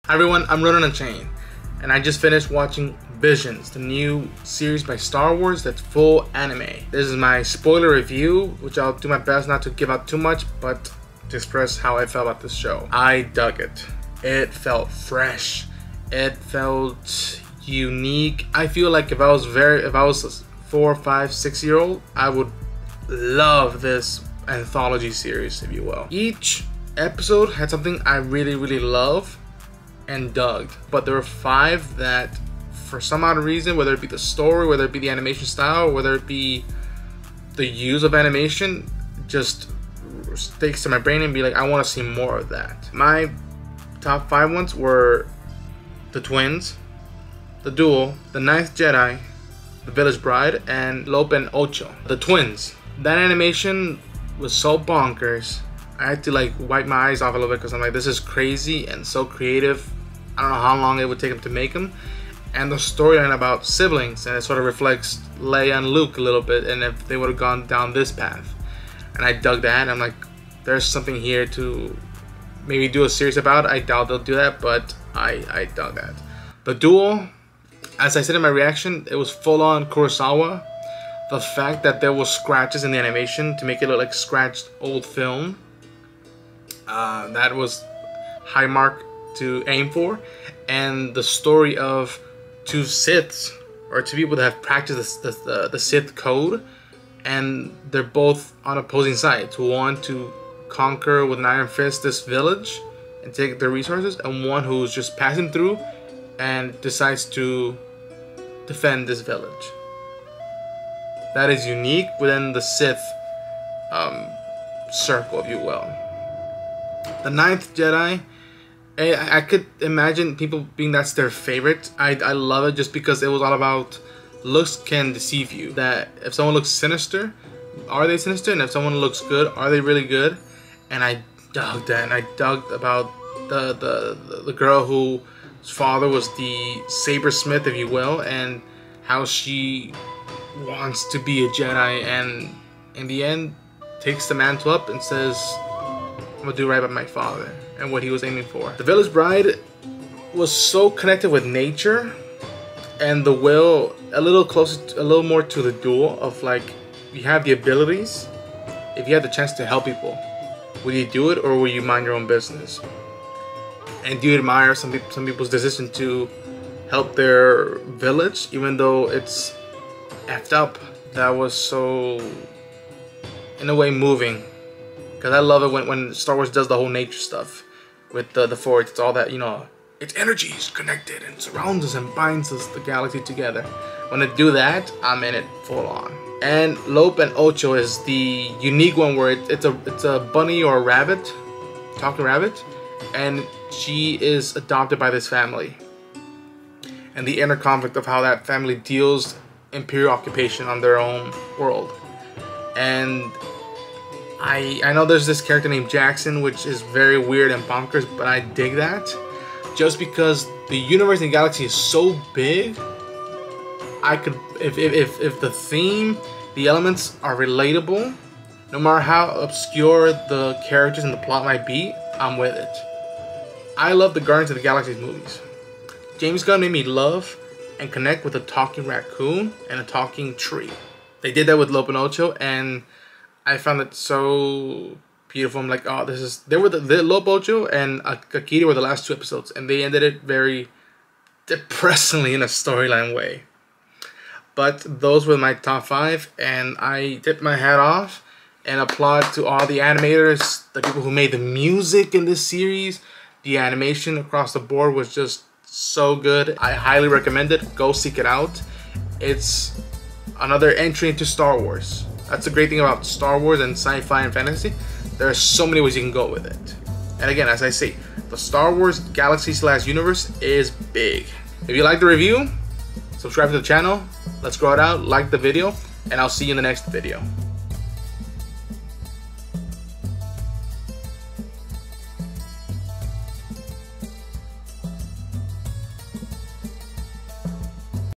Hi everyone, I'm running a chain, and I just finished watching Visions, the new series by Star Wars that's full anime. This is my spoiler review, which I'll do my best not to give out too much, but to express how I felt about this show. I dug it. It felt fresh. It felt unique. I feel like if I was a 4, 5, 6-year-old, I would love this anthology series, if you will. Each episode had something I really love and dug, but there were 5 that for some odd reason, whether it be the story, whether it be the animation style, whether it be the use of animation, just sticks to my brain and be like, I want to see more of that. My top 5 ones were The Twins, The Duel, The Ninth Jedi, The Village Bride, and Lope and Ocho. The Twins. That animation was so bonkers. I had to like wipe my eyes off a little bit because I'm like, this is crazy and so creative. I don't know how long it would take them to make them. And the storyline about siblings, and it sort of reflects Leia and Luke a little bit, and if they would have gone down this path. And I dug that. I'm like, there's something here to maybe do a series about. I doubt they'll do that, but I dug that. The Duel, as I said in my reaction, it was full on Kurosawa. The fact that there was scratches in the animation to make it look like scratched old film, that was high mark to aim for. And the story of 2 Siths, or 2 people that have practiced the Sith code, and they're both on opposing sides. One to conquer with an iron fist this village and take their resources, and one who's just passing through and decides to defend this village. That is unique within the Sith circle, if you will. The Ninth Jedi, I could imagine people being that's their favorite. I love it just because it was all about looks can deceive you. That if someone looks sinister, are they sinister? And if someone looks good, are they really good? And I dug that. And I dug about the girl whose father was the sabersmith, if you will, and how she wants to be a Jedi, and in the end takes the mantle up and says, I'm gonna do right by my father and what he was aiming for. The Village Bride was so connected with nature and the will, a little more to the Duel of like, you have the abilities, if you had the chance to help people, will you do it or will you mind your own business? And do you admire some people's decision to help their village even though it's effed up? That was so, in a way, moving, because I love it when Star Wars does the whole nature stuff with the Force. It's all that, you know, its energy is connected and surrounds us and binds us, the galaxy, together. When they do that, I'm in it full on. And Lope and Ocho is the unique one where it's a bunny or a rabbit, talking rabbit, and she is adopted by this family, and the inner conflict of how that family deals Imperial occupation on their own world. And I know there's this character named Jackson, which is very weird and bonkers, but I dig that just because the universe and galaxy is so big. I could, if the theme, the elements are relatable, no matter how obscure the characters and the plot might be, I'm with it. I love the Guardians of the Galaxy movies. James Gunn made me love and connect with a talking raccoon and a talking tree. They did that with Lope and Ocho, and I found it so beautiful. I'm like, oh, this is... They were the Lope, Ocho, and Akira were the last 2 episodes, and they ended it very depressingly in a storyline way. But those were my top 5, and I tip my hat off and applaud to all the animators, the people who made the music in this series. The animation across the board was just so good. I highly recommend it. Go seek it out. It's another entry into Star Wars. That's the great thing about Star Wars and sci-fi and fantasy. There are so many ways you can go with it. And again, as I say, the Star Wars Galaxy/Universe is big. If you like the review, subscribe to the channel. Let's grow it out. Like the video, and I'll see you in the next video.